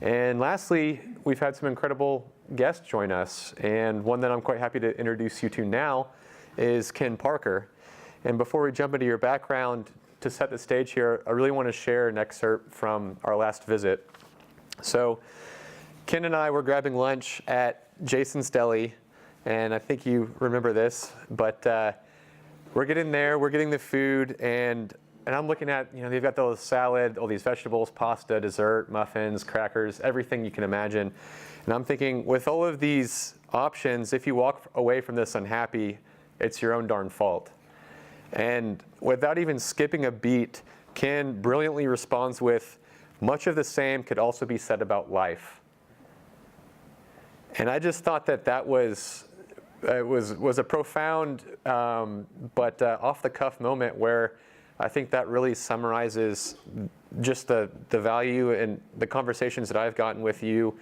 And lastly, we've had some incredible guests join us. And one that I'm quite happy to introduce you to now is Ken Parker. And before we jump into your background, to set the stage here, I really want to share an excerpt from our last visit. So Ken and I were grabbing lunch at Jason's Deli, and I think you remember this, but we're getting there, we're getting the food, and I'm looking at, they've got those salad, all these vegetables, pasta, dessert, muffins, crackers, everything you can imagine. And I'm thinking, with all of these options, if you walk away from this unhappy, it's your own darn fault. And without even skipping a beat, Ken brilliantly responds with, much of the same could also be said about life. And I just thought that was a profound but off-the-cuff moment where I think that really summarizes just the value and the conversations that I've gotten with you,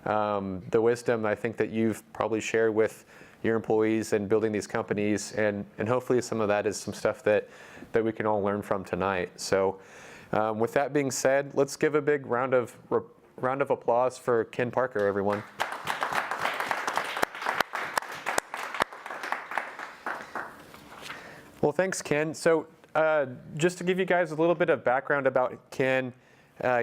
the wisdom I think that you've probably shared with your employees and building these companies, and hopefully some of that is some stuff that we can all learn from tonight. So with that being said, let's give a big round of applause for Ken Parker, everyone. Well, thanks, Ken. So just to give you guys a little bit of background about Ken,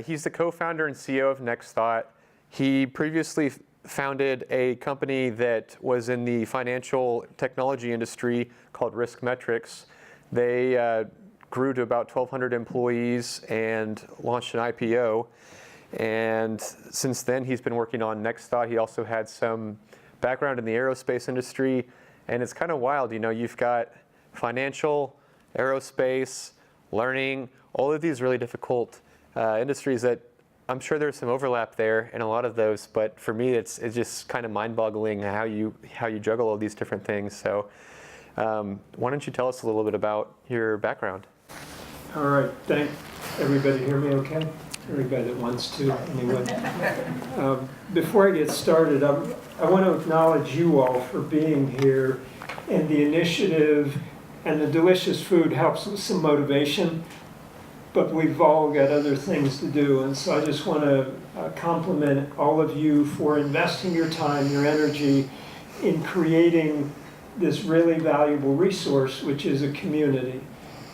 he's the co-founder and CEO of NextThought. He previously founded a company that was in the financial technology industry called Risk Metrics. They grew to about 1,200 employees and launched an IPO. And since then, he's been working on NextThought. He also had some background in the aerospace industry. And it's kind of wild, you've got financial, aerospace, learning, all of these really difficult industries that I'm sure there's some overlap there in a lot of those, but for me, it's just kind of mind-boggling how you juggle all these different things. So why don't you tell us a little bit about your background? All right, everybody hear me okay? Everybody that wants to, anyway. Before I get started, I want to acknowledge you all for being here, and the initiative and the delicious food helps with some motivation. But we've all got other things to do, and so I just want to compliment all of you for investing your time, your energy in creating this really valuable resource, which is a community.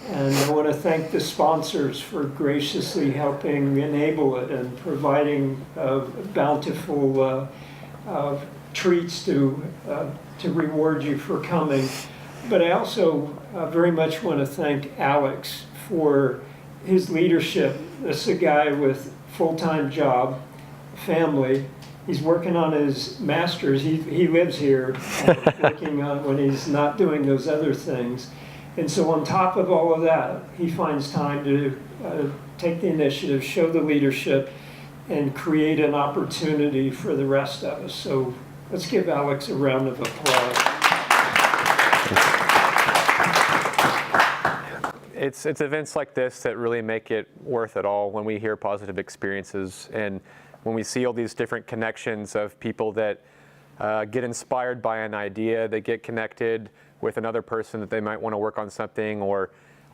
And I want to thank the sponsors for graciously helping enable it and providing bountiful treats to reward you for coming. But I also very much want to thank Alex for his leadership. This is a guy with full-time job, family. He's working on his master's. He lives here, working on when he's not doing those other things. And so on top of all of that, he finds time to take the initiative, show the leadership, and create an opportunity for the rest of us. So let's give Alex a round of applause. It's events like this that really make it worth it all when we hear positive experiences and when we see all these different connections of people that get inspired by an idea, they get connected with another person that they might want to work on something, or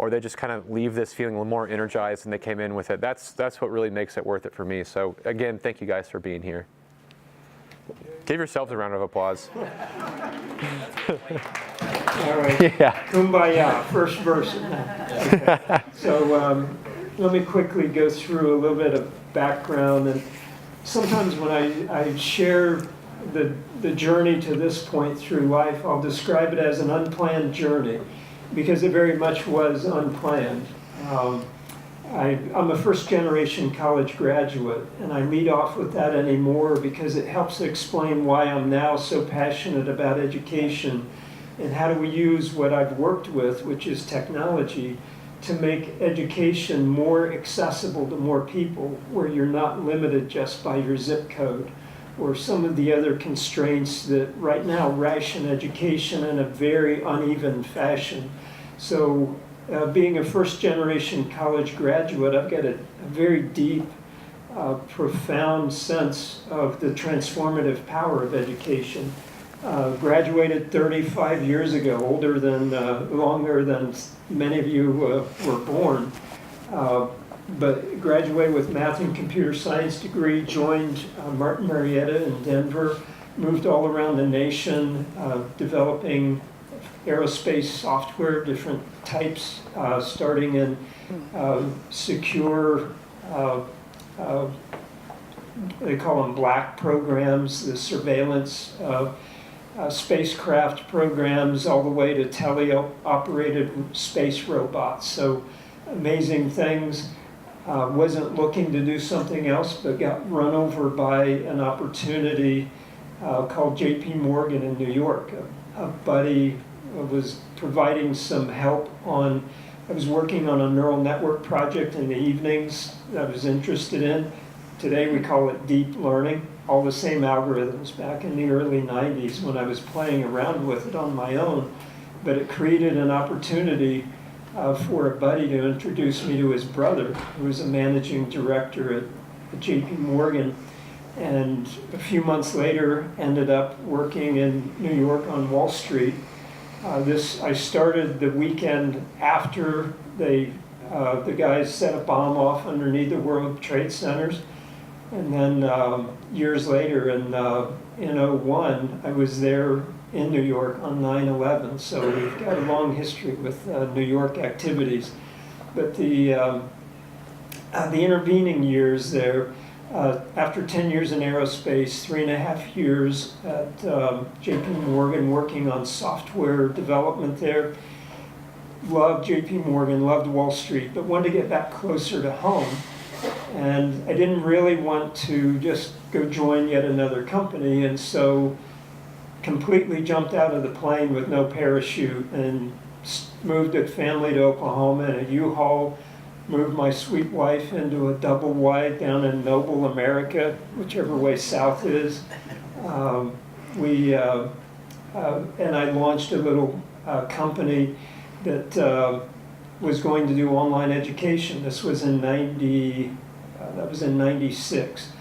they just kind of leave this feeling a little more energized than they came in with it. That's what really makes it worth it for me. So again, thank you guys for being here. Give yourselves a round of applause. All right. Yeah. Kumbaya, first verse. Okay. So let me quickly go through a little bit of background. And sometimes when I share the journey to this point through life, I'll describe it as an unplanned journey, because it very much was unplanned. I'm a first-generation college graduate, and I lead off with that anymore because it helps to explain why I'm now so passionate about education and how do we use what I've worked with, which is technology, to make education more accessible to more people, where you're not limited just by your zip code or some of the other constraints that right now ration education in a very uneven fashion. So being a first-generation college graduate, I've got a very deep, profound sense of the transformative power of education. Graduated 35 years ago, longer than many of you were born. but graduated with math and computer science degree, joined Martin Marietta in Denver, moved all around the nation, developing aerospace software, different types, starting in secure, they call them black programs, the surveillance spacecraft programs, all the way to tele-operated space robots. So amazing things. Wasn't looking to do something else, but got run over by an opportunity called JP Morgan in New York. A buddy was providing some help on, I was working on a neural network project in the evenings that I was interested in. Today we call it deep learning, all the same algorithms back in the early 90s when I was playing around with it on my own. But it created an opportunity for a buddy to introduce me to his brother, who was a managing director at JP Morgan. And a few months later, ended up working in New York on Wall Street. I started the weekend after the guys set a bomb off underneath the World Trade Centers. And then years later, in '01, I was there in New York on 9/11. So we've got a long history with New York activities. But the intervening years there, after 10 years in aerospace, 3.5 years at JP Morgan working on software development there. Loved JP Morgan, loved Wall Street, but wanted to get back closer to home. And I didn't really want to just go join yet another company, and so completely jumped out of the plane with no parachute and moved a family to Oklahoma in a U-Haul, moved my sweet wife into a double wide down in Noble, America, whichever way south is. And I launched a little company that was going to do online education. This was in '96.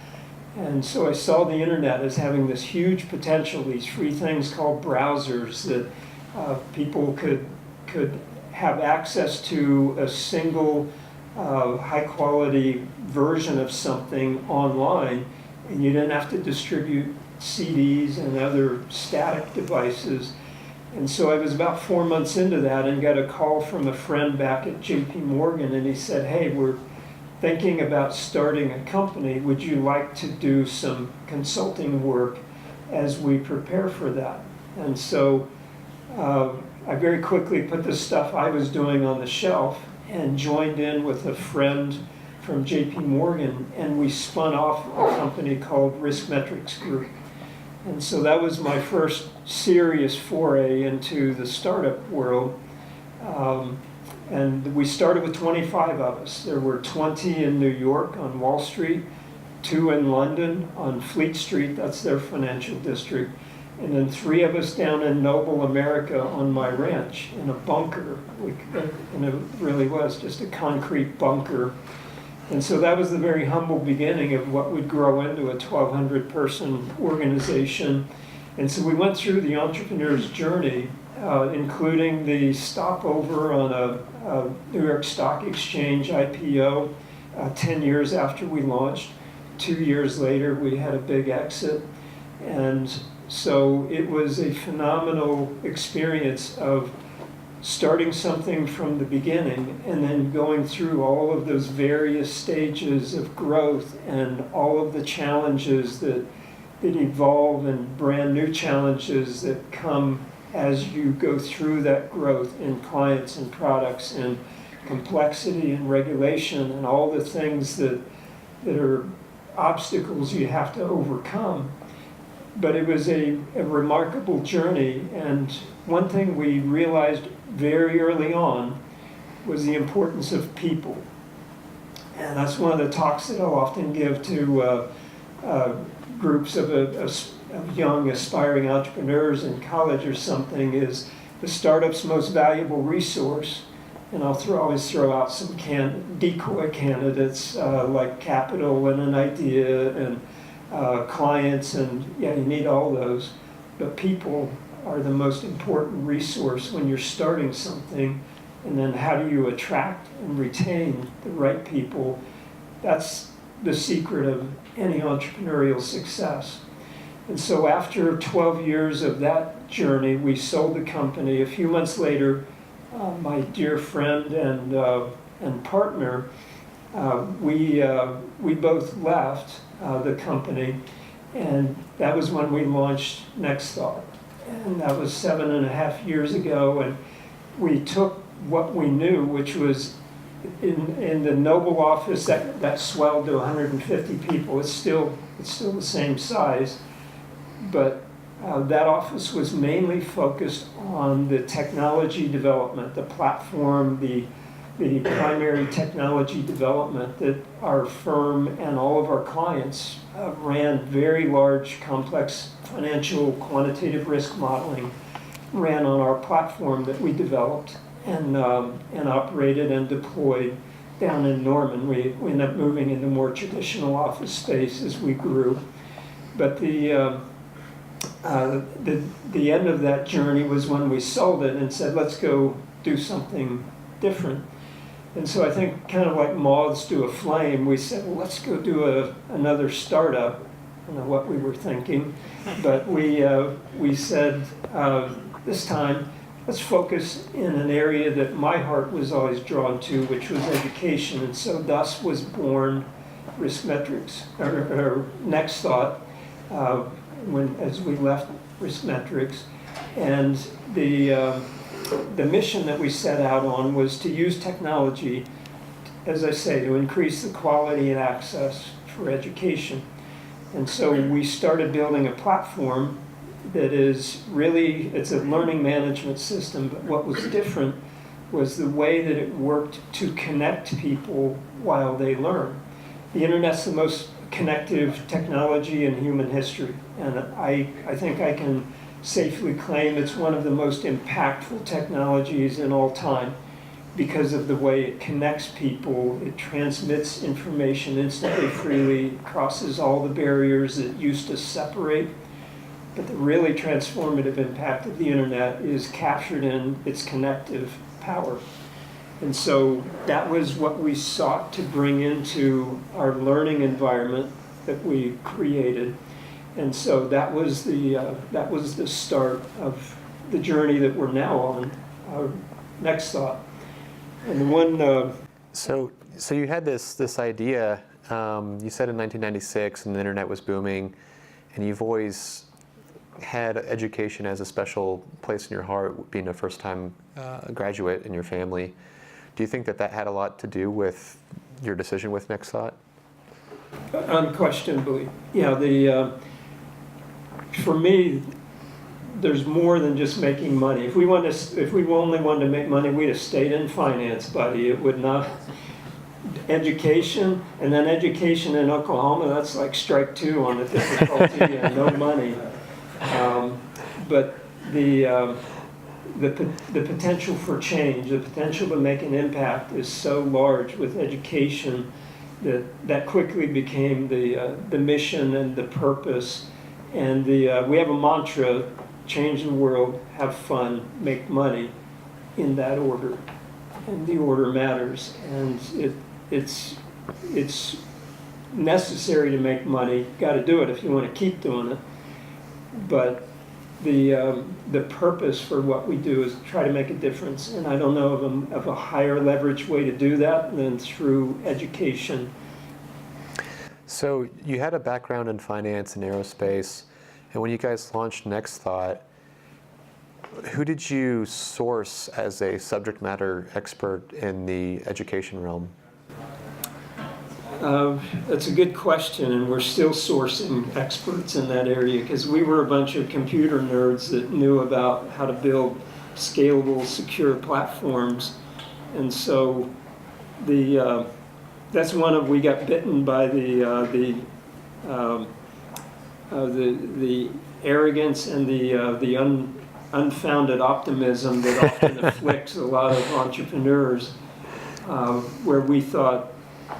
And so I saw the internet as having this huge potential, these free things called browsers that people could have access to a single high quality version of something online, and you didn't have to distribute CDs and other static devices. And so I was about 4 months into that and got a call from a friend back at JP Morgan, and he said, "Hey, we're thinking about starting a company. Would you like to do some consulting work as we prepare for that?" And so I very quickly put the stuff I was doing on the shelf and joined in with a friend from JP Morgan, and we spun off a company called Risk Metrics Group. And so that was my first serious foray into the startup world. And we started with 25 of us. There were 20 in New York on Wall Street, 2 in London on Fleet Street, that's their financial district, and then 3 of us down in Noble, America on my ranch in a bunker. And it really was just a concrete bunker. And so that was the very humble beginning of what would grow into a 1,200 person organization. And so we went through the entrepreneur's journey, including the stopover on a New York Stock Exchange IPO 10 years after we launched. 2 years later, we had a big exit. And so it was a phenomenal experience of starting something from the beginning and then going through all of those various stages of growth and all of the challenges that evolve and brand new challenges that come as you go through that growth in clients and products and complexity and regulation and all the things that are obstacles you have to overcome. But it was a remarkable journey, and one thing we realized very early on was the importance of people. And that's one of the talks that I'll often give to groups of young aspiring entrepreneurs in college or something, is the startup's most valuable resource. And I'll always throw out some decoy candidates like capital and an idea and clients, and yeah, you need all those. But people are the most important resource when you're starting something, And then how do you attract and retain the right people? That's the secret of any entrepreneurial success. And so after 12 years of that journey, we sold the company. A few months later, my dear friend and partner, we both left the company, and that was when we launched NextThought. And that was 7.5 years ago, and we took what we knew, which was in the Noble office that swelled to 150 people. It's still the same size, but that office was mainly focused on the technology development, the platform, the primary technology development that our firm and all of our clients ran. Very large, complex financial quantitative risk modeling ran on our platform that we developed and operated and deployed down in Norman. We ended up moving into more traditional office space as we grew. But the end of that journey was when we sold it and said, let's go do something different. And so I think kind of like moths to a flame, we said, well, let's go do another startup. I don't know what we were thinking, but we said this time, let's focus in an area that my heart was always drawn to, which was education. And so thus was born RiskMetrics, or NextThought, as we left RiskMetrics. And the mission that we set out on was to use technology, as I say, to increase the quality and access for education. And so we started building a platform that is really, it's a learning management system, but what was different was the way that it worked to connect people while they learn. The internet's the most connective technology in human history, and I think I can safely claim it's one of the most impactful technologies in all time because of the way it connects people. It transmits information instantly, freely, crosses all the barriers that used to separate. But the really transformative impact of the internet is captured in its connective power. And so that was what we sought to bring into our learning environment that we created. And so that was the start of the journey that we're now on, our NextThought. And the one. So you had this idea. You said in 1996, and the internet was booming, and you've always had education as a special place in your heart, being a first-time graduate in your family. Do you think that had a lot to do with your decision with NextThought? Unquestionably, yeah. For me, there's more than just making money. If we only wanted to make money, we'd have stayed in finance, buddy. It would not. Education, and then education in Oklahoma, that's like strike two on the difficulty and no money. But the potential for change, the potential to make an impact is so large with education that quickly became the mission and the purpose. And we have a mantra: change the world, have fun, make money, in that order. And the order matters. And it's necessary to make money. Got to do it if you want to keep doing it. But the purpose for what we do is try to make a difference. And I don't know of a higher leverage way to do that than through education. So you had a background in finance and aerospace, and when you guys launched NextThought, who did you source as a subject matter expert in the education realm? That's a good question, and we're still sourcing experts in that area because we were a bunch of computer nerds that knew about how to build scalable, secure platforms. And so that's we got bitten by the arrogance and the unfounded optimism that often afflicts a lot of entrepreneurs, where we thought,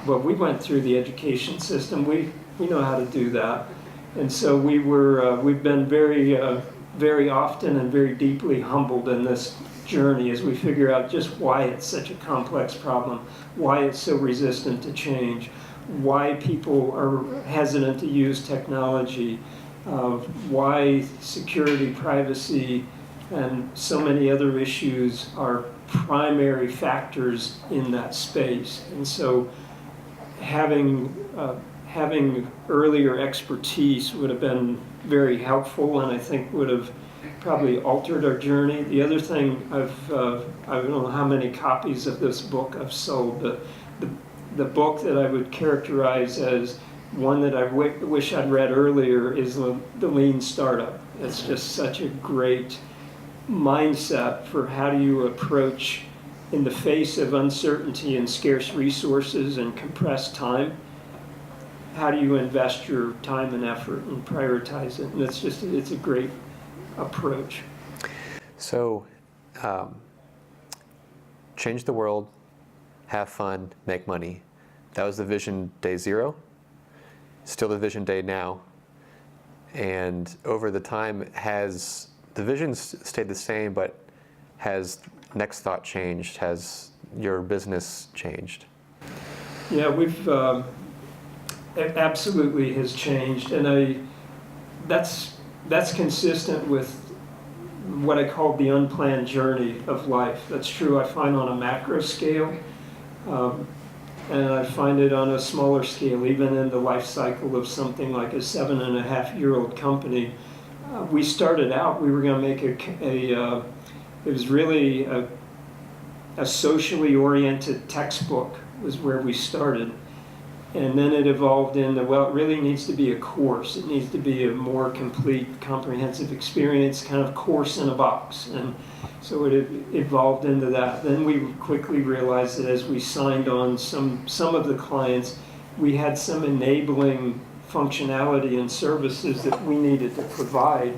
well, we went through the education system. We know how to do that. And so we've been very often and very deeply humbled in this journey as we figure out just why it's such a complex problem, why it's so resistant to change, why people are hesitant to use technology, why security, privacy, and so many other issues are primary factors in that space. And so having earlier expertise would have been very helpful, and I think would have probably altered our journey. The other thing, I don't know how many copies of this book I've sold, but the book that I would characterize as one that I wish I'd read earlier is the Lean Startup. It's just such a great mindset for how do you approach, in the face of uncertainty and scarce resources and compressed time, how do you invest your time and effort and prioritize it? And it's a great approach. So, change the world, have fun, make money. That was the vision day 0. Still the vision day now. And over the time, has the vision stayed the same, but has NextThought changed? Has your business changed? Yeah, it absolutely has changed, and that's consistent with what I call the unplanned journey of life. That's true, I find, on a macro scale, and I find it on a smaller scale, even in the life cycle of something like a 7.5-year-old company. We started out, we were going to make it was really a socially oriented textbook was where we started. And then it evolved into, well, it really needs to be a course. It needs to be a more complete, comprehensive experience, kind of course in a box. And so it evolved into that. Then we quickly realized that as we signed on some of the clients, we had some enabling functionality and services that we needed to provide,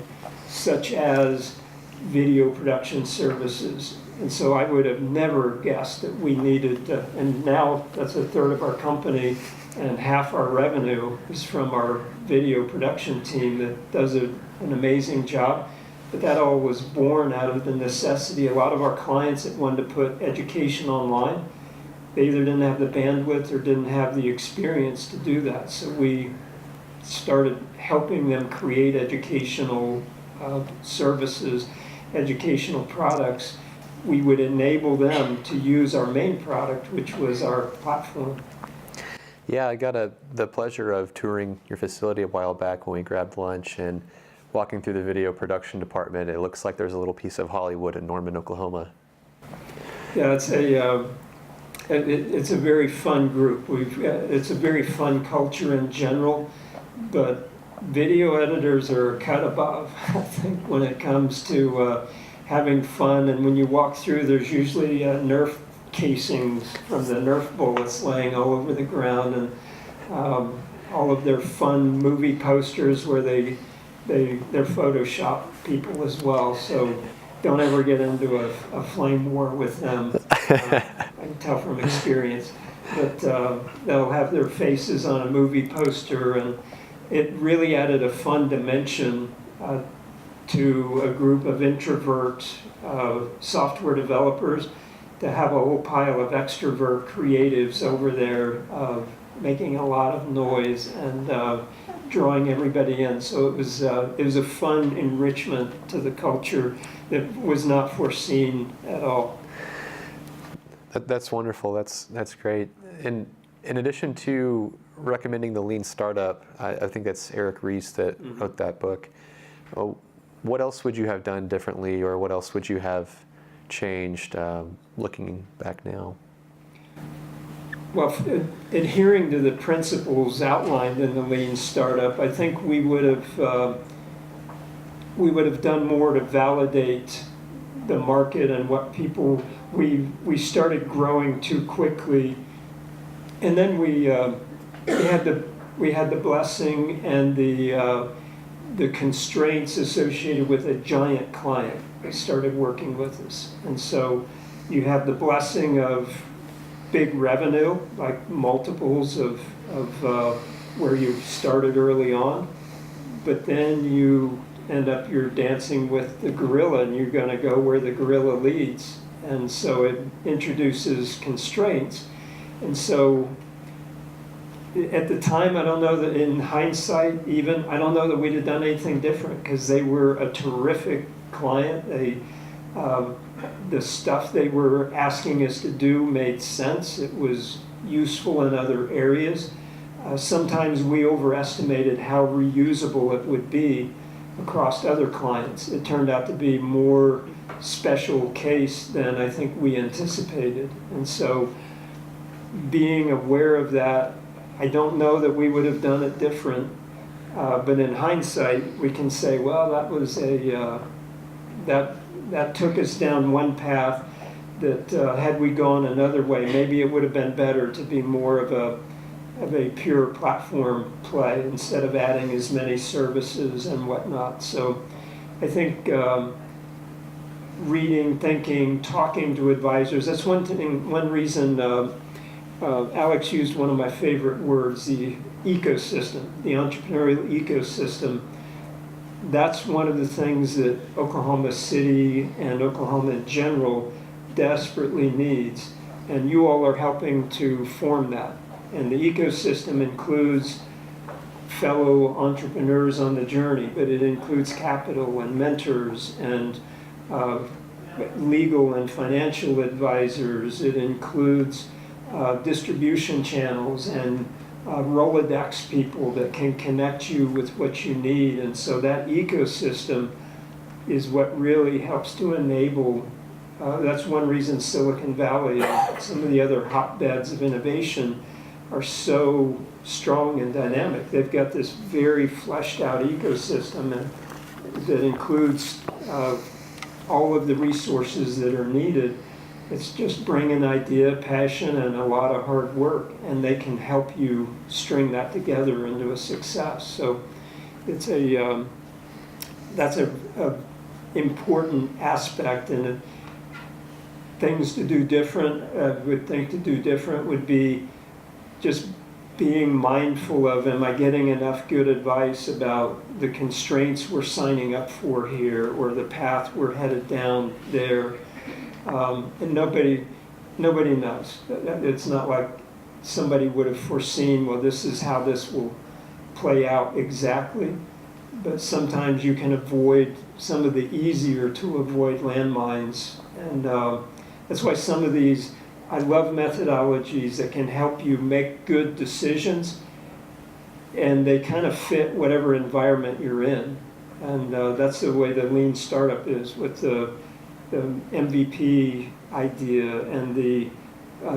such as video production services. And so I would have never guessed that we needed to, and now that's 1/3 of our company, and half our revenue is from our video production team that does an amazing job. But that all was born out of the necessity. A lot of our clients that wanted to put education online, they either didn't have the bandwidth or didn't have the experience to do that. So we started helping them create educational services, educational products. We would enable them to use our main product, which was our platform. Yeah, I got the pleasure of touring your facility a while back when we grabbed lunch, and walking through the video production department. It looks like there's a little piece of Hollywood in Norman, Oklahoma. Yeah, it's a very fun group. It's a very fun culture in general, but video editors are a cut above, I think, when it comes to having fun. And when you walk through, there's usually Nerf casings from the Nerf bullets laying all over the ground, and all of their fun movie posters where they're Photoshop people as well. So don't ever get into a flame war with them. I can tell from experience. But they'll have their faces on a movie poster, and it really added a fun dimension to a group of introvert software developers, to have a whole pile of extrovert creatives over there making a lot of noise and drawing everybody in. So it was a fun enrichment to the culture that was not foreseen at all. That's wonderful. That's great. And in addition to recommending the Lean Startup, I think that's Eric Ries that wrote that book. What else would you have done differently, or what else would you have changed looking back now? Well, adhering to the principles outlined in the Lean Startup, I think we would have done more to validate the market and what people. We started growing too quickly, and then we had the blessing and the constraints associated with a giant client. They started working with us, and so you have the blessing of big revenue, like multiples of where you started early on, but then you end up you're dancing with the gorilla and you're going to go where the gorilla leads. And so it introduces constraints. And so at the time, I don't know that in hindsight even, I don't know that we'd have done anything different because they were a terrific client. The stuff they were asking us to do made sense. It was useful in other areas. Sometimes we overestimated how reusable it would be across other clients. It turned out to be more special case than I think we anticipated. And so being aware of that, I don't know that we would have done it different, but in hindsight, we can say, well, that was that took us down one path that had we gone another way, maybe it would have been better to be more of a pure platform play instead of adding as many services and whatnot. So I think reading, thinking, talking to advisors, that's one thing, one reason Alex used one of my favorite words, the ecosystem, the entrepreneurial ecosystem. That's one of the things that Oklahoma City and Oklahoma in general desperately needs. And you all are helping to form that. And the ecosystem includes fellow entrepreneurs on the journey, but it includes capital and mentors and legal and financial advisors. It includes distribution channels and Rolodex people that can connect you with what you need. And so that ecosystem is what really helps to enable, that's one reason Silicon Valley and some of the other hotbeds of innovation are so strong and dynamic. They've got this very fleshed out ecosystem that includes all of the resources that are needed. It's just bring an idea, passion, and a lot of hard work, and they can help you string that together into a success. So it's that's a important aspect, and things to do different, I would think to do different would be just being mindful of, am I getting enough good advice about the constraints we're signing up for here, or the path we're headed down there? And nobody knows. It's not like somebody would have foreseen, well, this is how this will play out exactly. But sometimes you can avoid some of the easier to avoid landmines. And that's why some of these, I love methodologies that can help you make good decisions, and they kind of fit whatever environment you're in. And that's the way the lean startup is with the MVP idea and the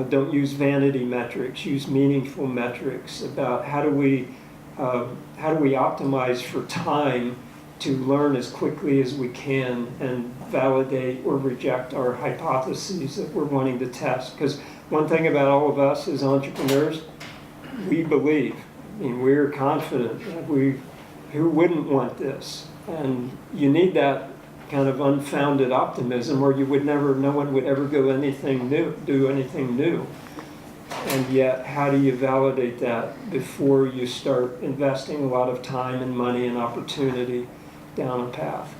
don't use vanity metrics, use meaningful metrics about how do we optimize for time to learn as quickly as we can and validate or reject our hypotheses that we're wanting to test. Because one thing about all of us as entrepreneurs, we believe. I mean, we're confident. Who wouldn't want this? And you need that kind of unfounded optimism, or you would never, no one would ever do anything new. And yet, how do you validate that before you start investing a lot of time and money and opportunity down a path?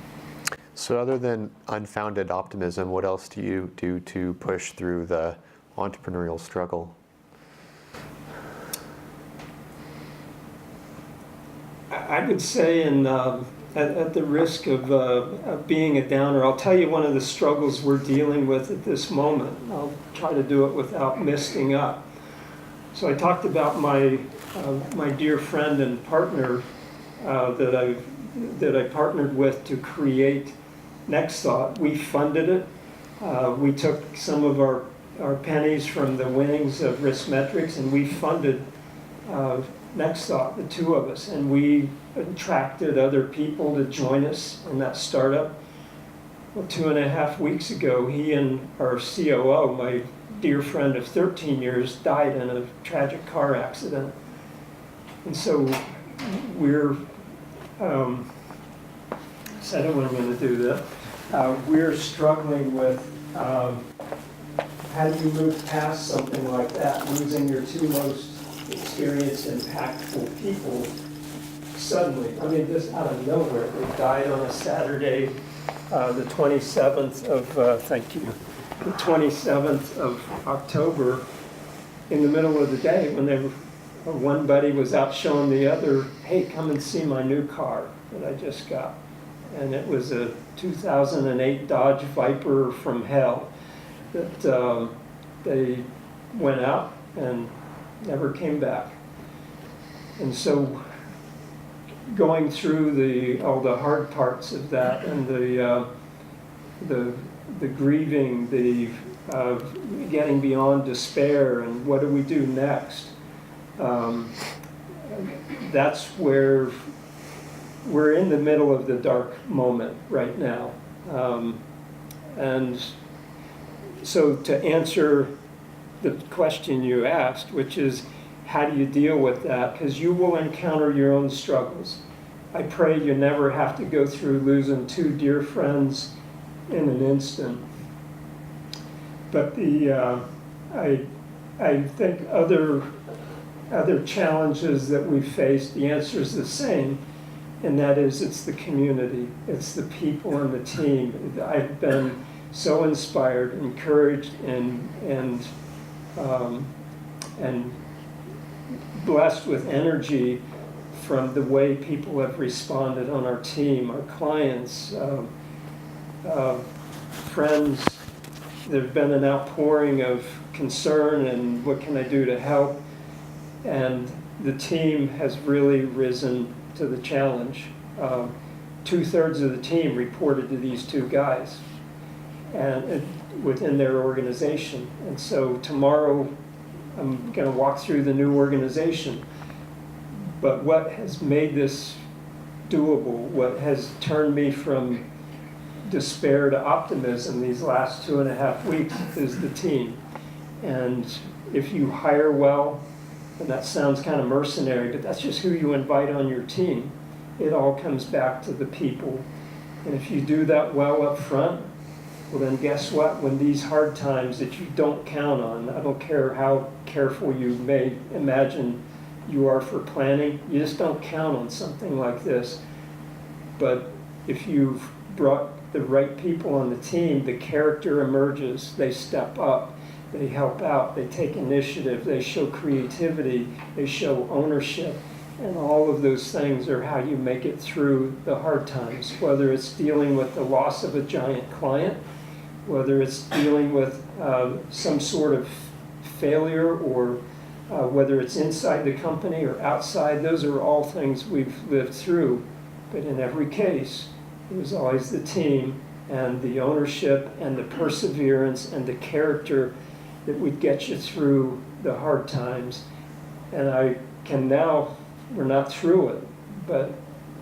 So other than unfounded optimism, what else do you do to push through the entrepreneurial struggle? I would say at the risk of being a downer, I'll tell you one of the struggles we're dealing with at this moment. I'll try to do it without misting up. So I talked about my dear friend and partner that I partnered with to create NextThought. We funded it. We took some of our pennies from the winnings of RiskMetrics, and we funded NextThought, the two of us, and we attracted other people to join us in that startup. Well, 2.5 weeks ago, he and our COO, my dear friend of 13 years, died in a tragic car accident. And so we're, said I wasn't going to do this, we're struggling with how do you move past something like that, losing your two most experienced, impactful people suddenly, I mean, this out of nowhere. They died on a Saturday, the 27th of, thank you, the 27th of October, in the middle of the day when one buddy was out showing the other, hey, come and see my new car that I just got. And it was a 2008 Dodge Viper from hell that they went out and never came back. And so going through all the hard parts of that and the grieving, the getting beyond despair, and what do we do next? That's where we're in the middle of the dark moment right now. And so to answer the question you asked, which is, how do you deal with that? Because you will encounter your own struggles. I pray you never have to go through losing 2 dear friends in an instant. But I think other challenges that we face, the answer is the same, and that is it's the community, it's the people and the team. I've been so inspired, encouraged, and blessed with energy from the way people have responded on our team, our clients, friends. There's been an outpouring of concern and what can I do to help, and the team has really risen to the challenge. 2/3 of the team reported to these 2 guys and within their organization. And so tomorrow I'm going to walk through the new organization. But what has made this doable, what has turned me from despair to optimism these last 2.5 weeks is the team. And if you hire well, and that sounds kind of mercenary, but that's just who you invite on your team. It all comes back to the people. And if you do that well up front, well then guess what? When these hard times that you don't count on, I don't care how careful you may imagine you are for planning, you just don't count on something like this. But if you've brought the right people on the team, the character emerges, they step up, they help out, they take initiative, they show creativity, they show ownership, and all of those things are how you make it through the hard times, whether it's dealing with the loss of a giant client, whether it's dealing with some sort of failure, or whether it's inside the company or outside. Those are all things we've lived through, but in every case, it was always the team and the ownership and the perseverance and the character that would get you through the hard times. And I can now, we're not through it, but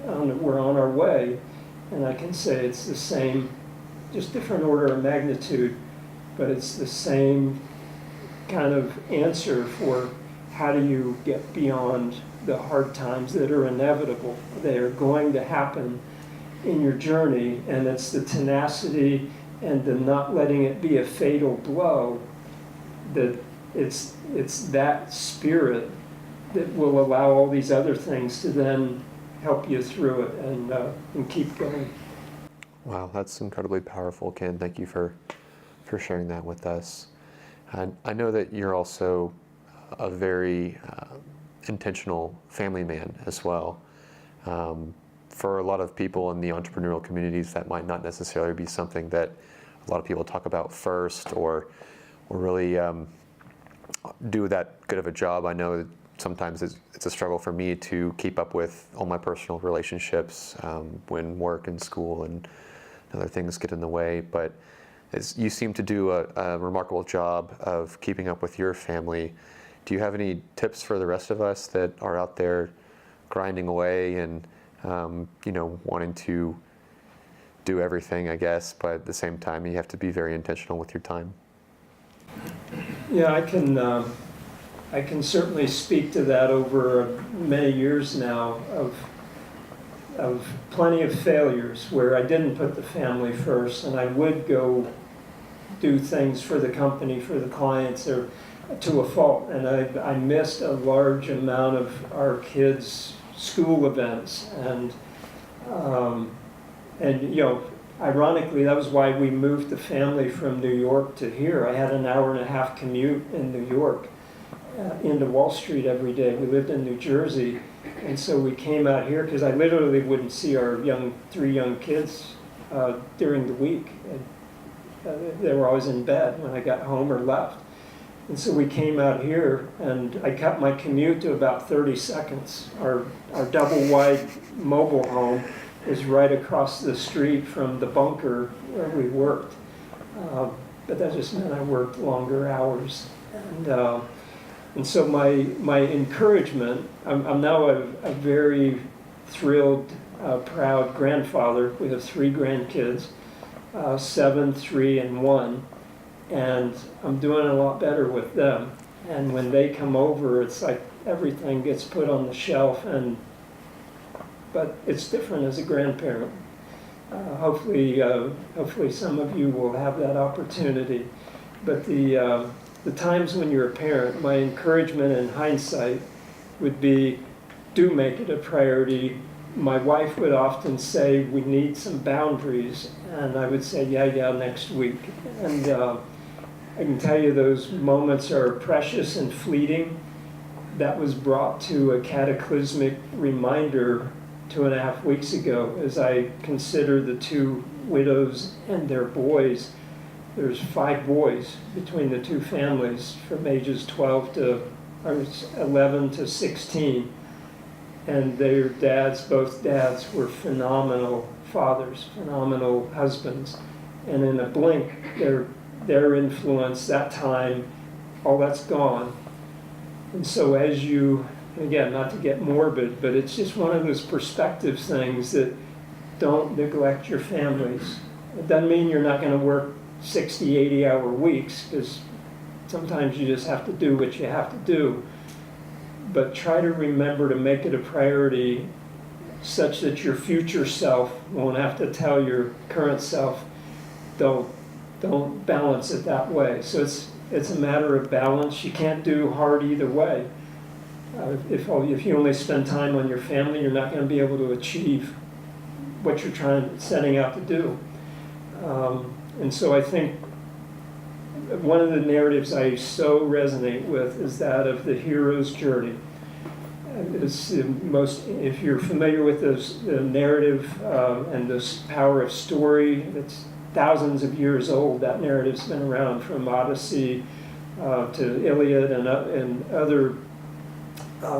we're on our way, and I can say it's the same, just different order of magnitude, but it's the same kind of answer for how do you get beyond the hard times that are inevitable. They are going to happen in your journey, and it's the tenacity and the not letting it be a fatal blow, that it's that spirit that will allow all these other things to then help you through it and keep going. Wow, that's incredibly powerful, Ken. Thank you for sharing that with us. And I know that you're also a very intentional family man as well. For a lot of people in the entrepreneurial communities, that might not necessarily be something that a lot of people talk about first, or really do that good of a job. I know that sometimes it's a struggle for me to keep up with all my personal relationships when work and school and other things get in the way. But you seem to do a remarkable job of keeping up with your family. Do you have any tips for the rest of us that are out there grinding away and wanting to do everything, I guess, but at the same time you have to be very intentional with your time? Yeah, I can certainly speak to that over many years now of plenty of failures where I didn't put the family first, and I would go do things for the company, for the clients, or to a fault. And I missed a large amount of our kids' school events, and ironically, that was why we moved the family from New York to here. I had an hour-and-a-half commute in New York into Wall Street every day. We lived in New Jersey, and so we came out here because I literally wouldn't see our three young kids during the week. They were always in bed when I got home or left. And so we came out here, and I cut my commute to about 30 seconds. Our double-wide mobile home is right across the street from the bunker where we worked. But that just meant I worked longer hours. And so my encouragement, I'm now a very thrilled, proud grandfather. We have 3 grandkids, 7, 3, and 1. And I'm doing a lot better with them. And when they come over, it's like everything gets put on the shelf, but it's different as a grandparent. Hopefully some of you will have that opportunity. But the times when you're a parent, my encouragement in hindsight would be, do make it a priority. My wife would often say, we need some boundaries. And I would say, yeah, next week. And I can tell you those moments are precious and fleeting. That was brought to a cataclysmic reminder 2.5 weeks ago as I consider the 2 widows and their boys. There's 5 boys between the 2 families from ages 11 to 16. And their dads, both dads, were phenomenal fathers, phenomenal husbands. And in a blink, their influence, that time, all that's gone. And so as you, again, not to get morbid, but it's just one of those perspective things that don't neglect your families. It doesn't mean you're not going to work 60, 80-hour weeks, because sometimes you just have to do what you have to do. But try to remember to make it a priority such that your future self won't have to tell your current self, don't balance it that way. So it's a matter of balance. You can't do hard either way. If you only spend time on your family, you're not going to be able to achieve what you're setting out to do. And so I think one of the narratives I so resonate with is that of the hero's journey. It's the most, if you're familiar with the narrative and this power of story, it's thousands of years old. That narrative's been around from Odyssey to Iliad and other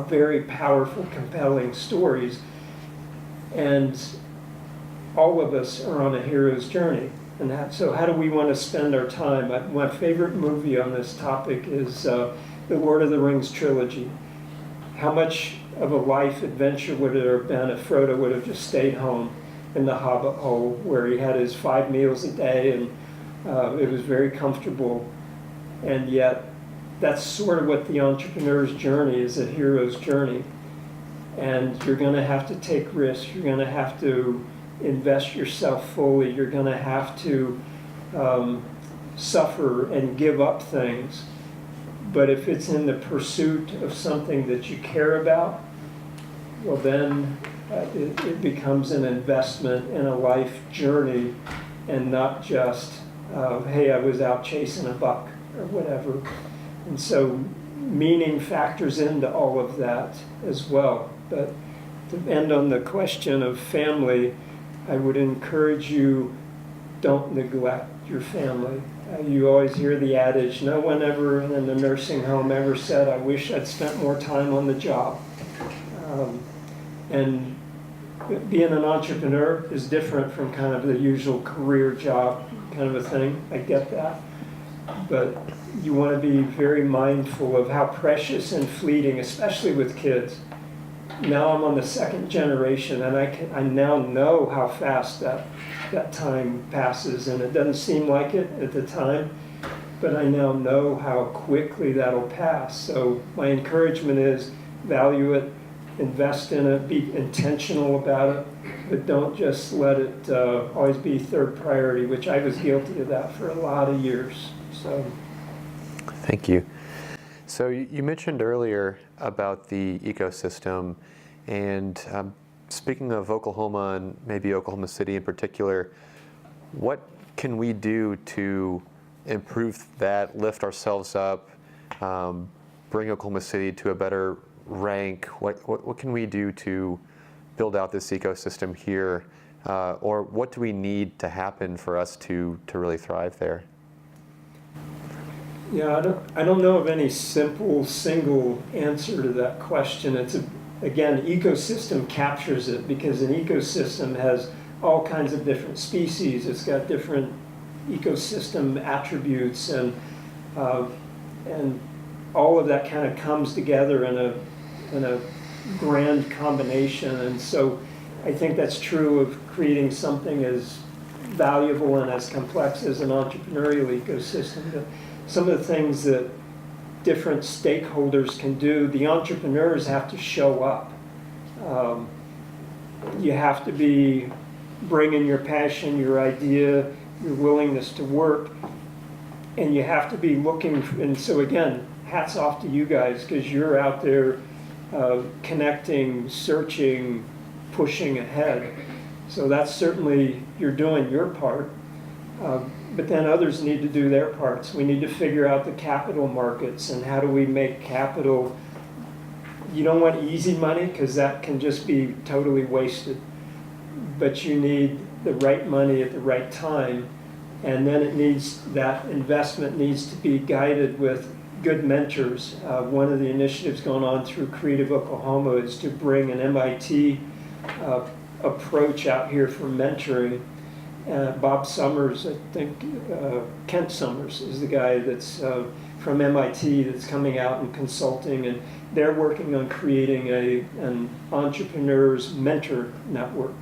very powerful, compelling stories. And all of us are on a hero's journey. And so how do we want to spend our time? My favorite movie on this topic is the Lord of the Rings trilogy. How much of a life adventure would it have been if Frodo would have just stayed home in the Hobbit hole where he had his 5 meals a day and it was very comfortable. And yet that's sort of what the entrepreneur's journey is, a hero's journey. And you're going to have to take risks. You're going to have to invest yourself fully. You're going to have to suffer and give up things. But if it's in the pursuit of something that you care about, well then it becomes an investment in a life journey and not just, hey, I was out chasing a buck or whatever. And so meaning factors into all of that as well. But to end on the question of family, I would encourage you, don't neglect your family. You always hear the adage, no one ever in the nursing home ever said, I wish I'd spent more time on the job. And being an entrepreneur is different from kind of the usual career job kind of a thing. I get that. But you want to be very mindful of how precious and fleeting, especially with kids. Now I'm on the 2nd generation, and I now know how fast that time passes, and it doesn't seem like it at the time, but I now know how quickly that'll pass. So my encouragement is value it, invest in it, be intentional about it, but don't just let it always be 3rd priority, which I was guilty of that for a lot of years. So, thank you. So you mentioned earlier about the ecosystem, And speaking of Oklahoma and maybe Oklahoma City in particular, what can we do to improve that, lift ourselves up, bring Oklahoma City to a better rank? What can we do to build out this ecosystem here? Or what do we need to happen for us to really thrive there? Yeah, I don't know of any simple, single answer to that question. Again, ecosystem captures it, because an ecosystem has all kinds of different species. It's got different ecosystem attributes, and all of that kind of comes together in a grand combination. And so I think that's true of creating something as valuable and as complex as an entrepreneurial ecosystem. Some of the things that different stakeholders can do, the entrepreneurs have to show up. You have to be bringing your passion, your idea, your willingness to work, and you have to be looking, and so again, hats off to you guys, because you're out there connecting, searching, pushing ahead. So that's certainly, you're doing your part. But then others need to do their parts. We need to figure out the capital markets and how do we make capital. You don't want easy money, because that can just be totally wasted. But you need the right money at the right time. And then that investment needs to be guided with good mentors. One of the initiatives going on through Creative Oklahoma is to bring an MIT approach out here for mentoring. Bob Summers, I think, Kent Summers is the guy that's from MIT that's coming out and consulting, and they're working on creating an entrepreneur's mentor network.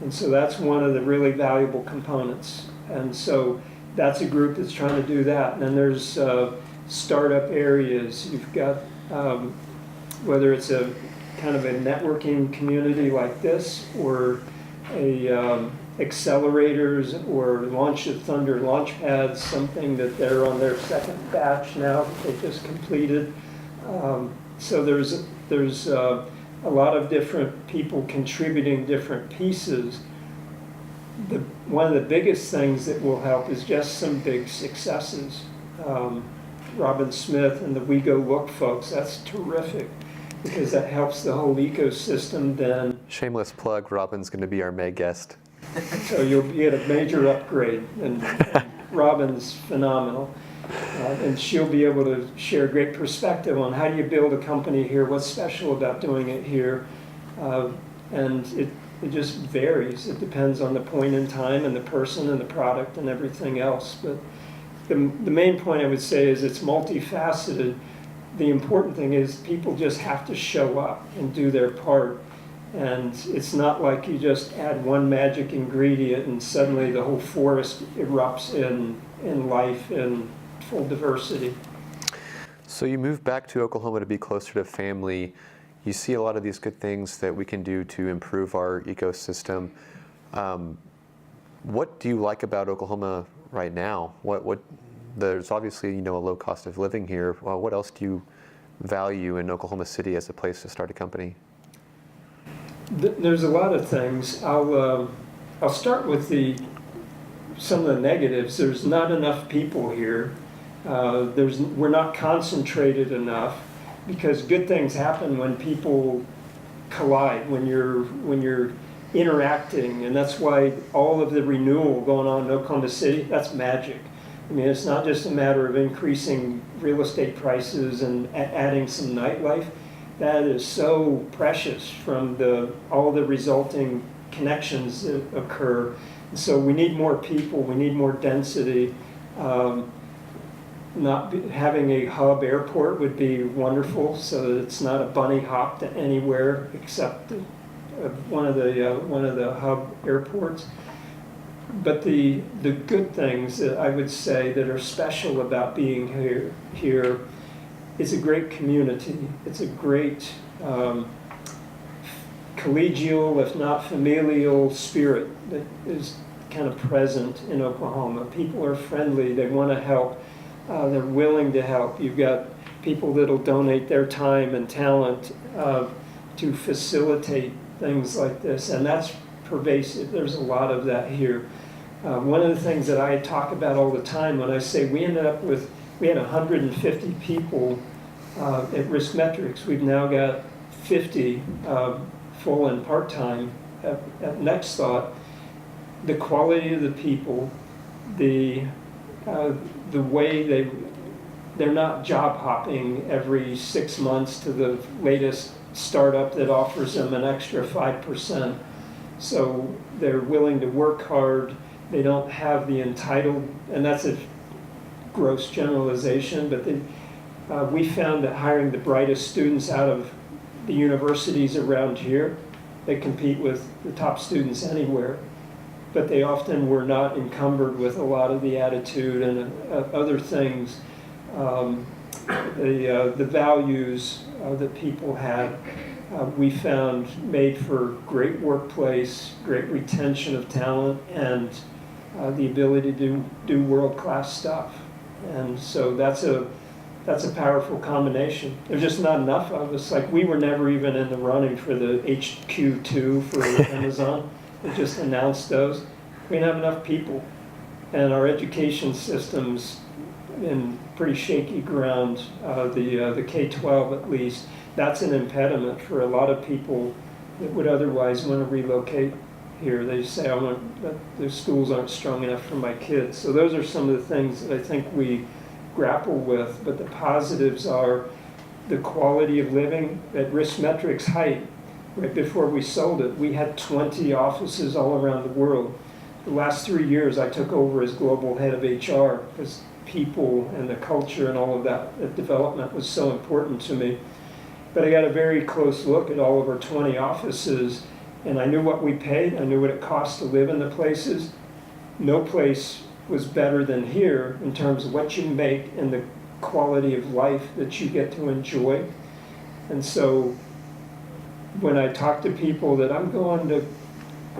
And so that's one of the really valuable components. And so that's a group that's trying to do that. And then there's startup areas. You've got, whether it's a kind of a networking community like this, or accelerators, or Launch of Thunder launch pads, something that they're on their second batch now that they just completed. So there's a lot of different people contributing different pieces. One of the biggest things that will help is just some big successes. Robin Smith and the We Go Look folks, that's terrific, because that helps the whole ecosystem then. Shameless plug, Robin's going to be our May guest. So you'll get a major upgrade, and Robin's phenomenal. And she'll be able to share great perspective on how do you build a company here, what's special about doing it here. And it just varies. It depends on the point in time and the person and the product and everything else. But the main point I would say is it's multifaceted. The important thing is people just have to show up and do their part. And it's not like you just add one magic ingredient and suddenly the whole forest erupts in life and full diversity. So you moved back to Oklahoma to be closer to family. You see a lot of these good things that we can do to improve our ecosystem. What do you like about Oklahoma right now? There's obviously, a low cost of living here. What else do you value in Oklahoma City as a place to start a company? There's a lot of things. I'll start with some of the negatives. There's not enough people here. We're not concentrated enough, because good things happen when people collide, when you're interacting, and that's why all of the renewal going on in Oklahoma City, that's magic. I mean, it's not just a matter of increasing real estate prices and adding some nightlife. That is so precious from all the resulting connections that occur. And so we need more people, we need more density. Having a hub airport would be wonderful, so that it's not a bunny hop to anywhere except one of the hub airports. But the good things that I would say that are special about being here is a great community. It's a great collegial, if not familial, spirit that is kind of present in Oklahoma. People are friendly, they want to help, they're willing to help. You've got people that'll donate their time and talent to facilitate things like this, and that's pervasive. There's a lot of that here. One of the things that I talk about all the time when I say we had 150 people at Risk Metrics. We've now got 50 full and part-time at NextThought. The quality of the people, the way they're not job hopping every 6 months to the latest startup that offers them an extra 5%. So they're willing to work hard. They don't have the entitled, and that's a gross generalization, but we found that hiring the brightest students out of the universities around here, they compete with the top students anywhere, but they often were not encumbered with a lot of the attitude and other things, the values that people had. We found made for great workplace, great retention of talent, and the ability to do world-class stuff. And so that's a powerful combination. There's just not enough of us. Like, we were never even in the running for the HQ2 for Amazon. They just announced those. We didn't have enough people. And our education system's in pretty shaky ground, the K-12 at least. That's an impediment for a lot of people that would otherwise want to relocate here. They say, the schools aren't strong enough for my kids. So those are some of the things that I think we grapple with, but the positives are the quality of living. At Risk Metrics height, right before we sold it, we had 20 offices all around the world. The last 3 years I took over as global head of HR because people and the culture and all of that development was so important to me. But I got a very close look at all of our 20 offices, and I knew what we paid, I knew what it cost to live in the places. No place was better than here in terms of what you make and the quality of life that you get to enjoy. And so when I talk to people that I'm going to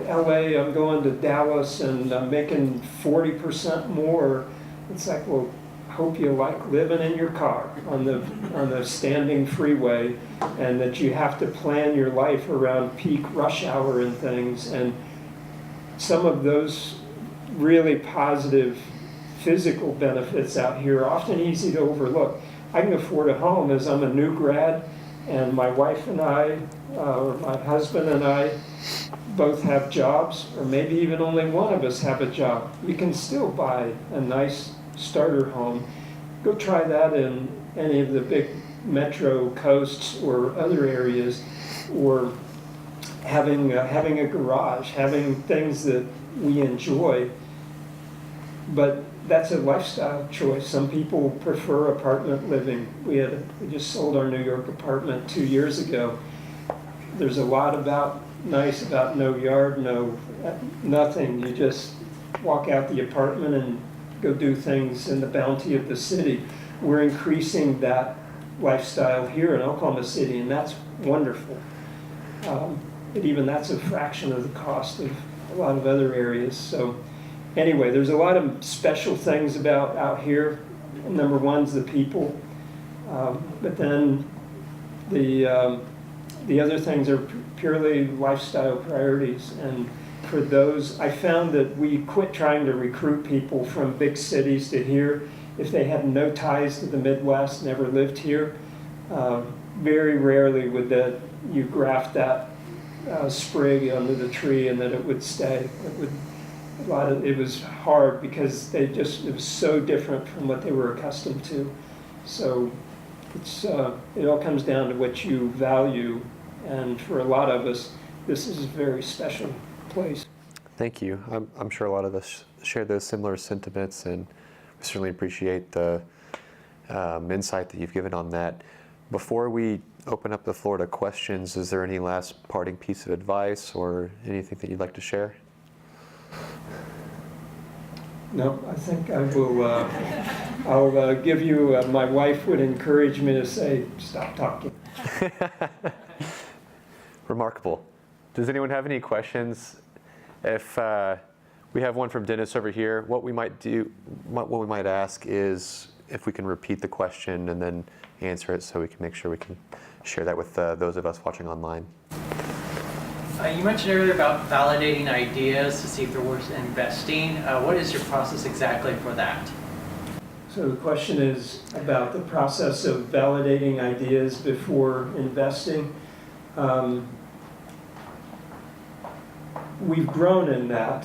LA, I'm going to Dallas, and I'm making 40% more, it's like, well, hope you like living in your car on the standing freeway, and that you have to plan your life around peak rush hour and things. And some of those really positive physical benefits out here are often easy to overlook. I can afford a home as I'm a new grad, and my wife and I, or my husband and I, both have jobs, or maybe even only one of us have a job. You can still buy a nice starter home. Go try that in any of the big metro coasts or other areas, or having a garage, having things that we enjoy. But that's a lifestyle choice. Some people prefer apartment living. We just sold our New York apartment 2 years ago. There's a lot about no yard, nothing. You just walk out the apartment and go do things in the bounty of the city. We're increasing that lifestyle here in Oklahoma City, and that's wonderful. But even that's a fraction of the cost of a lot of other areas. So anyway, there's a lot of special things about out here. Number one's the people, but then the other things are purely lifestyle priorities. And for those, I found that we quit trying to recruit people from big cities to here if they had no ties to the Midwest, never lived here. Very rarely would you graft that sprig under the tree and that it would stay. It was hard because it was so different from what they were accustomed to. So it all comes down to what you value, and for a lot of us, this is a very special place. Thank you. I'm sure a lot of us share those similar sentiments, and we certainly appreciate the insight that you've given on that. Before we open up the floor to questions, is there any last parting piece of advice or anything that you'd like to share? No, I think I will. I'll give you. My wife would encourage me to say, "Stop talking." Remarkable. Does anyone have any questions? If we have one from Dennis over here, what we might ask is if we can repeat the question and then answer it, so we can make sure we can share that with those of us watching online. You mentioned earlier about validating ideas to see if they're worth investing. What is your process exactly for that? So the question is about the process of validating ideas before investing. We've grown in that.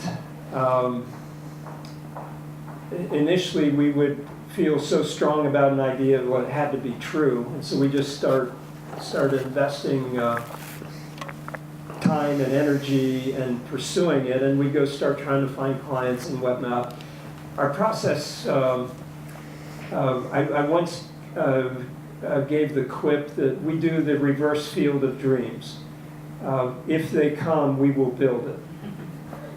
Initially, we would feel so strong about an idea that it had to be true, and so we just started investing time and energy and pursuing it, and we go start trying to find clients and whatnot. Our process, I once gave the quip that we do the reverse field of dreams. If they come, we will build it.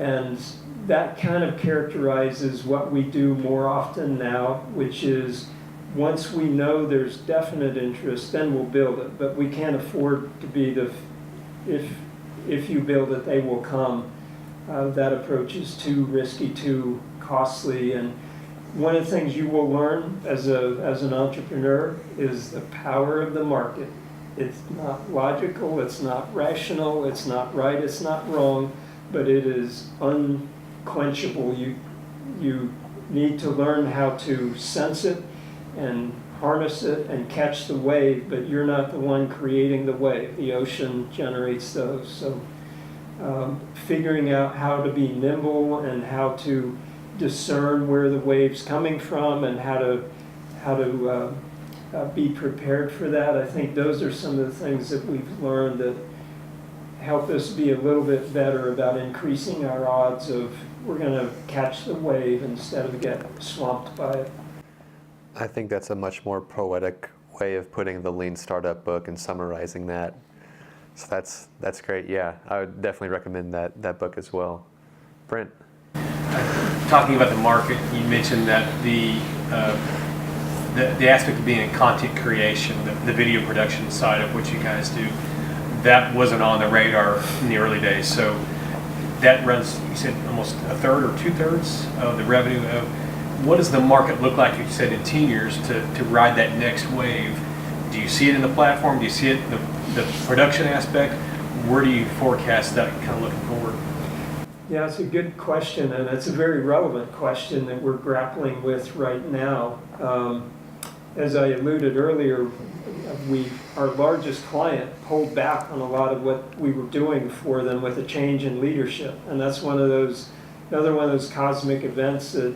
And that kind of characterizes what we do more often now, which is once we know there's definite interest, then we'll build it. But we can't afford to be if you build it, they will come. That approach is too risky, too costly. And one of the things you will learn as an entrepreneur is the power of the market. It's not logical, it's not rational, it's not right, it's not wrong, but it is unquenchable. You need to learn how to sense it and harness it and catch the wave, but you're not the one creating the wave. The ocean generates those. So figuring out how to be nimble and how to discern where the wave's coming from and how to be prepared for that. I think those are some of the things that we've learned that help us be a little bit better about increasing our odds of we're going to catch the wave instead of get swamped by it. I think that's a much more poetic way of putting the Lean Startup book and summarizing that. So that's great. Yeah, I would definitely recommend that book as well. Brent. Talking about the market, you mentioned that the aspect of being in content creation, the video production side of what you guys do, that wasn't on the radar in the early days. So that runs, you said, almost a third or 2/3 of the revenue. What does the market look like, you said, in 10 years to ride that next wave? Do you see it in the platform? Do you see it in the production aspect? Where do you forecast that kind of looking forward? Yeah, it's a good question, and it's a very relevant question that we're grappling with right now. As I alluded earlier, our largest client pulled back on a lot of what we were doing for them with a change in leadership, and that's another one of those cosmic events that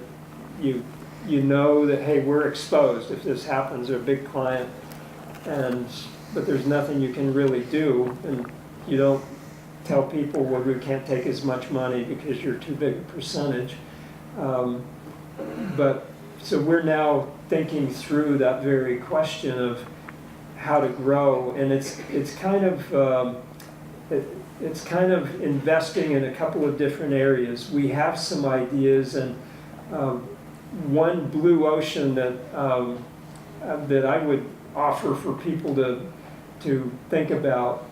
you know that, hey, we're exposed if this happens. They're a big client, but there's nothing you can really do, and you don't tell people, well, we can't take as much money because you're too big a percentage. So we're now thinking through that very question of how to grow, and it's kind of investing in a couple of different areas. We have some ideas, and one blue ocean that I would offer for people to think about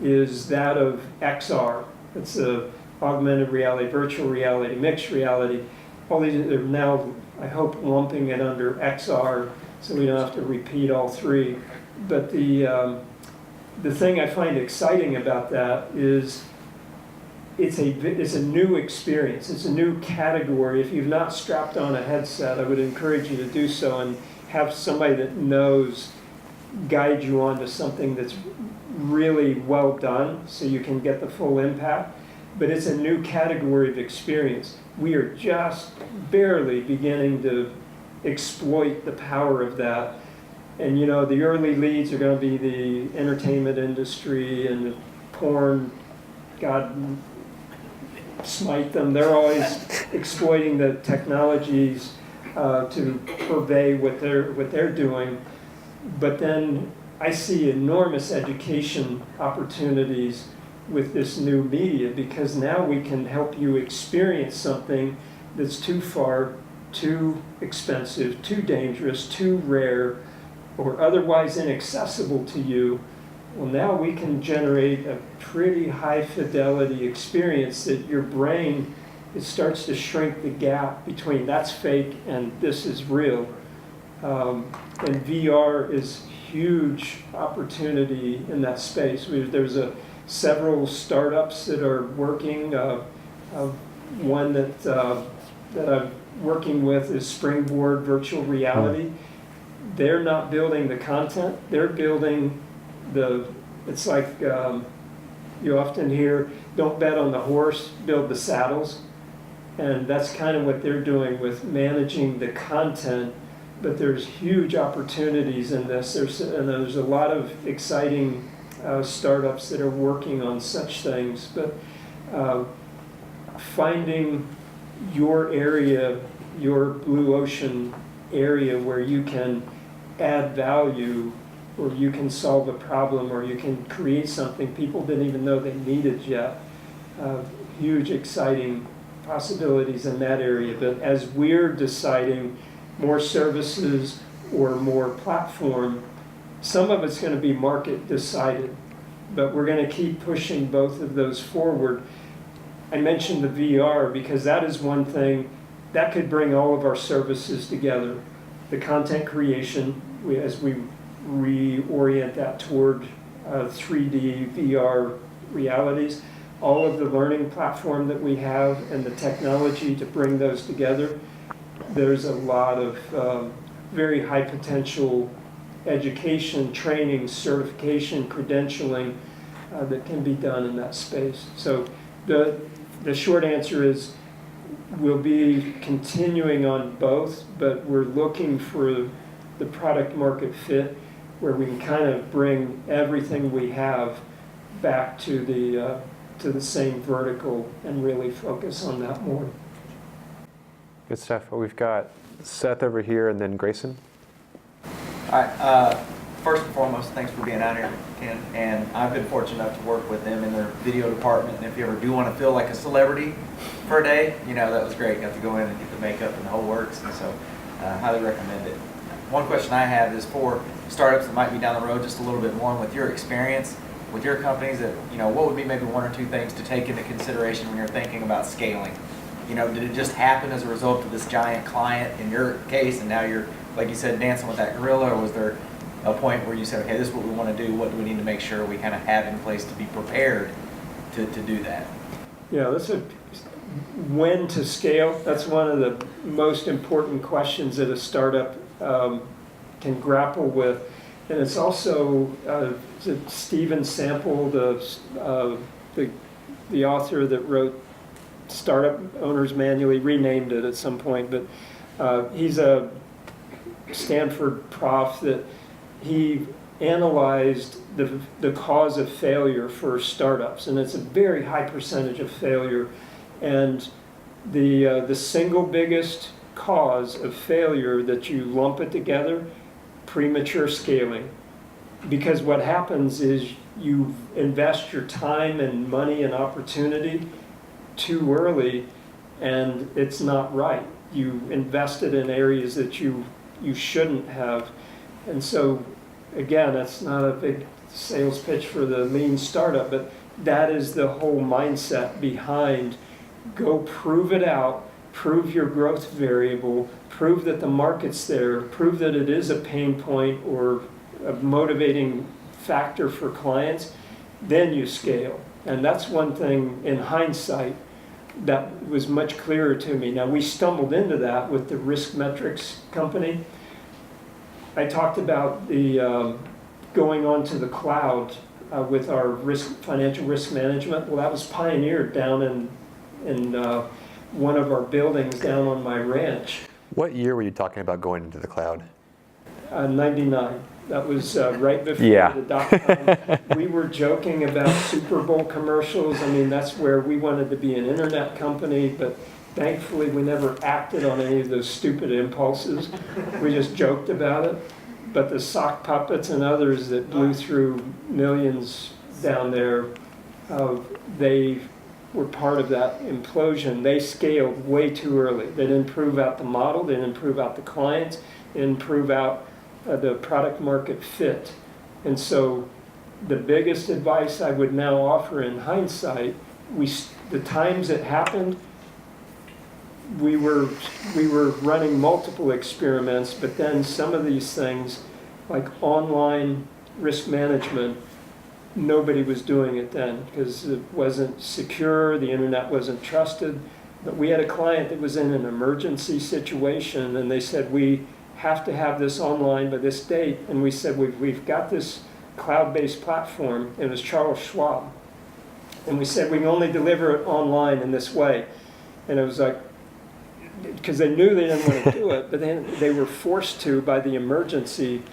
is that of XR. It's a augmented reality, virtual reality, mixed reality. All these are now, I hope, lumping it under XR, so we don't have to repeat all three. But the thing I find exciting about that is it's a new experience. It's a new category. If you've not strapped on a headset, I would encourage you to do so and have somebody that knows guide you onto something that's really well done so you can get the full impact. But it's a new category of experience. We are just barely beginning to exploit the power of that. And you know, the early leads are going to be the entertainment industry and the porn, God smite them. They're always exploiting the technologies to purvey what they're doing. But then I see enormous education opportunities with this new media, because now we can help you experience something that's too far, too expensive, too dangerous, too rare, or otherwise inaccessible to you. Well, now we can generate a pretty high fidelity experience that your brain, it starts to shrink the gap between that's fake and this is real. And VR is huge opportunity in that space. There's several startups that are working. One that I'm working with is Springboard Virtual Reality. They're not building the content, they're building it's like you often hear, don't bet on the horse, build the saddles. And that's kind of what they're doing with managing the content, but there's huge opportunities in this. There's a lot of exciting startups that are working on such things, but finding your area, your blue ocean area where you can add value, or you can solve a problem, or you can create something people didn't even know they needed yet. Huge, exciting possibilities in that area. But as we're deciding more services or more platform, some of it's going to be market decided, but we're going to keep pushing both of those forward. I mentioned the VR because that is one thing that could bring all of our services together. The content creation, as we reorient that toward 3D VR realities, all of the learning platform that we have and the technology to bring those together, there's a lot of very high potential education, training, certification, credentialing that can be done in that space. So the short answer is we'll be continuing on both, but we're looking for the product market fit where we can kind of bring everything we have back to the same vertical and really focus on that more. Good stuff. Well, we've got Seth over here and then Grayson. All right. First and foremost, thanks for being out here, Ken. And I've been fortunate enough to work with them in their video department. And if you ever do want to feel like a celebrity for a day, that was great. Got to go in and get the makeup and the whole works. And so highly recommend it. One question I have is for startups that might be down the road just a little bit more, and with your experience with your companies, that what would be maybe one or two things to take into consideration when you're thinking about scaling? Did it just happen as a result of this giant client in your case, and now you're, like you said, dancing with that gorilla, or was there a point where you said, okay, this is what we want to do, what do we need to make sure we kind of have in place to be prepared to do that? Yeah, when to scale, that's one of the most important questions that a startup can grapple with. And it's also Stephen Sample, the author that wrote Startup Owner's Manual, he renamed it at some point, but he's a Stanford prof that he analyzed the cause of failure for startups, and it's a very high percentage of failure. And the single biggest cause of failure that you lump it together, premature scaling. Because what happens is you invest your time and money and opportunity too early, and it's not right. You invested in areas that you shouldn't have. And so, again, that's not a big sales pitch for the lean startup, but that is the whole mindset behind go prove it out, prove your growth variable, prove that the market's there, prove that it is a pain point or a motivating factor for clients, then you scale. And that's one thing in hindsight that was much clearer to me. Now, we stumbled into that with the risk metrics company. I talked about the going onto the cloud with our financial risk management. Well, that was pioneered down in one of our buildings down on my ranch. What year were you talking about going into the cloud? 99. That was right before Yeah. the dot-com. We were joking about Super Bowl commercials. I mean, that's where we wanted to be an internet company, but thankfully we never acted on any of those stupid impulses. We just joked about it. But the sock puppets and others that blew through millions down there, they were part of that implosion. They scaled way too early. They didn't prove out the model, they didn't prove out the clients, they didn't prove out the product market fit. And so the biggest advice I would now offer in hindsight, the times it happened, we were running multiple experiments, but then some of these things like online risk management, nobody was doing it then because it wasn't secure, the internet wasn't trusted. But we had a client that was in an emergency situation, and they said, we have to have this online by this date. And we said, we've got this cloud-based platform. It was Charles Schwab. And we said, we can only deliver it online in this way. And it was like, because they knew they didn't want to do it, but then they were forced to by the emergency,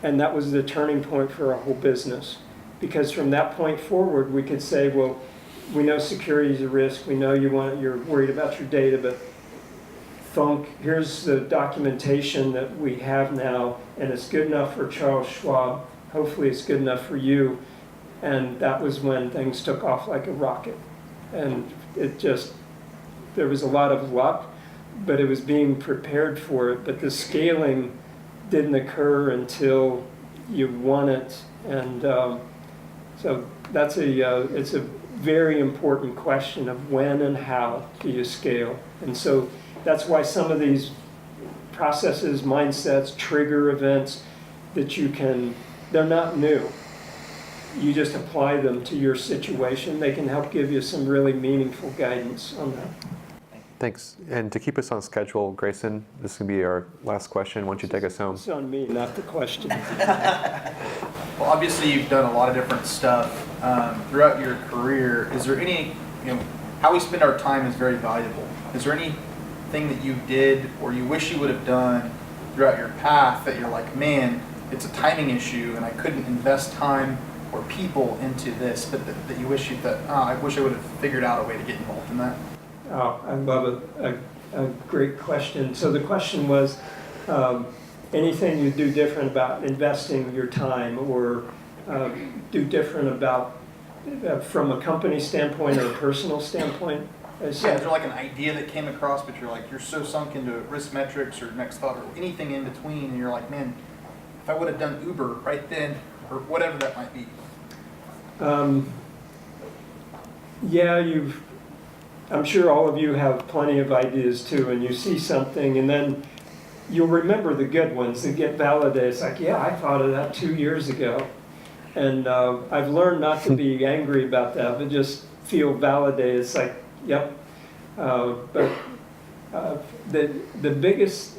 and that was the turning point for our whole business. Because from that point forward, we could say, well, we know security is a risk, we know you're worried about your data, but Thunk, here's the documentation that we have now, and it's good enough for Charles Schwab. Hopefully it's good enough for you. And that was when things took off like a rocket. And it just, there was a lot of luck, but it was being prepared for it. But the scaling didn't occur until you won it. And so that's it's a very important question of when and how do you scale. And so that's why some of these processes, mindsets, trigger events that you can, they're not new. You just apply them to your situation. They can help give you some really meaningful guidance on that. Thanks. And to keep us on schedule, Grayson, this is going to be our last question. Why don't you take us home? It's on me, not the question. Well, obviously you've done a lot of different stuff throughout your career. Is there any, how we spend our time is very valuable. Is there anything that you did or you wish you would have done throughout your path that you're like, man, it's a timing issue and I couldn't invest time or people into this, but that you wish I wish I would have figured out a way to get involved in that? Oh, I love it. A great question. So the question was, anything you do different about investing your time or do different about, from a company standpoint or a personal standpoint? Yeah, is there like an idea that came across, but you're so sunk into risk metrics or NextThought or anything in between, and you're like, man, if I would have done Uber right then, or whatever that might be. Yeah, I'm sure all of you have plenty of ideas too, and you see something, and then you'll remember the good ones that get validated. It's like, yeah, I thought of that 2 years ago. And I've learned not to be angry about that, but just feel validated. It's like, yep. But the biggest,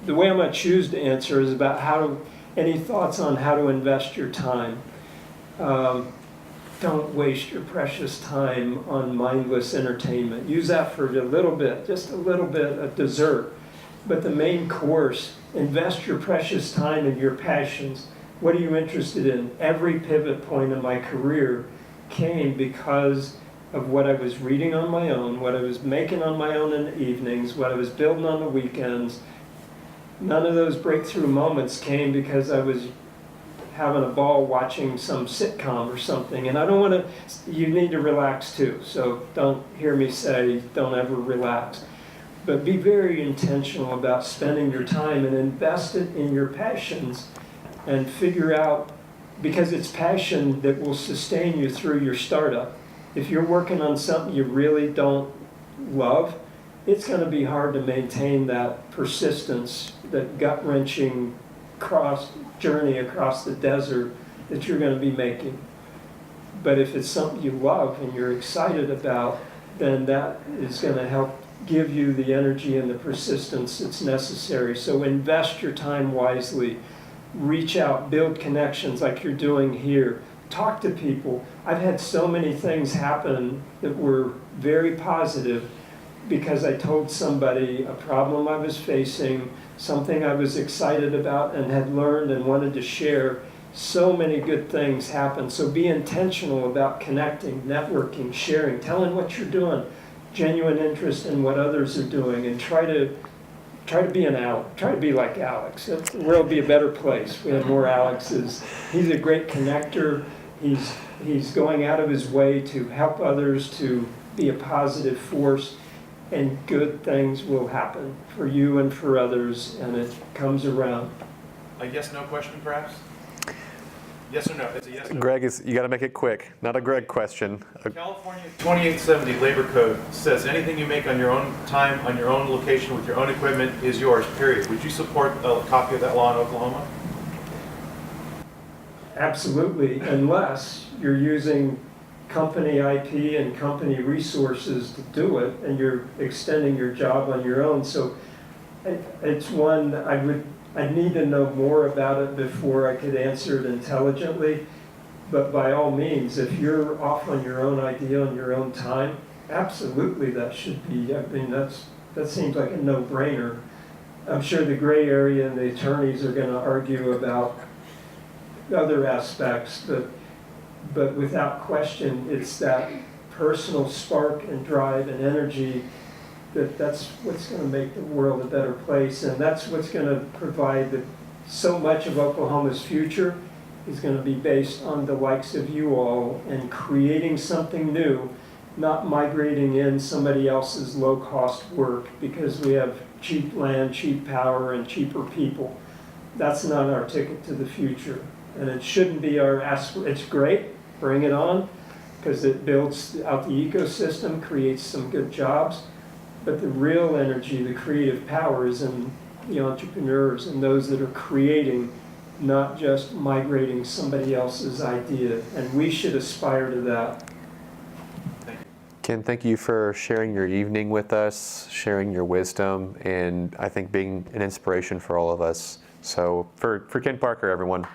the way I'm going to choose to answer is about any thoughts on how to invest your time. Don't waste your precious time on mindless entertainment. Use that for a little bit, just a little bit of dessert. But the main course, invest your precious time in your passions. What are you interested in? Every pivot point in my career came because of what I was reading on my own, what I was making on my own in the evenings, what I was building on the weekends. None of those breakthrough moments came because I was having a ball watching some sitcom or something. And I don't want to, you need to relax too. So don't hear me say, don't ever relax. But be very intentional about spending your time and invest it in your passions and figure out, because it's passion that will sustain you through your startup. If you're working on something you really don't love, it's going to be hard to maintain that persistence, that gut-wrenching journey across the desert that you're going to be making. But if it's something you love and you're excited about, then that is going to help give you the energy and the persistence that's necessary. So invest your time wisely. Reach out, build connections like you're doing here. Talk to people. I've had so many things happen that were very positive because I told somebody a problem I was facing, something I was excited about and had learned and wanted to share. So many good things happen. So be intentional about connecting, networking, sharing, telling what you're doing, genuine interest in what others are doing, and try to be an Alex. Try to be like Alex. The world would be a better place. We have more Alexes. He's a great connector. He's going out of his way to help others, to be a positive force, and good things will happen for you and for others, and it comes around. A yes, no question, perhaps? Yes or no? It's a yes or no. Greg, you got to make it quick. Not a Greg question. California 2870 labor code says anything you make on your own time, on your own location, with your own equipment is yours, period. Would you support a copy of that law in Oklahoma? Absolutely, unless you're using company IP and company resources to do it, and you're extending your job on your own. So it's one I'd need to know more about it before I could answer it intelligently. But by all means, if you're off on your own idea on your own time, absolutely that should be, I mean, that seems like a no-brainer. I'm sure the gray area and the attorneys are going to argue about other aspects, but without question, it's that personal spark and drive and energy that's what's going to make the world a better place, and that's what's going to provide so much of Oklahoma's future is going to be based on the likes of you all and creating something new, not migrating in somebody else's low-cost work because we have cheap land, cheap power, and cheaper people. That's not our ticket to the future, and it shouldn't be our it's great, bring it on, because it builds out the ecosystem, creates some good jobs. But the real energy, the creative power is in the entrepreneurs and those that are creating, not just migrating somebody else's idea. And we should aspire to that. Ken, thank you for sharing your evening with us, sharing your wisdom, and I think being an inspiration for all of us. So for Ken Parker, everyone.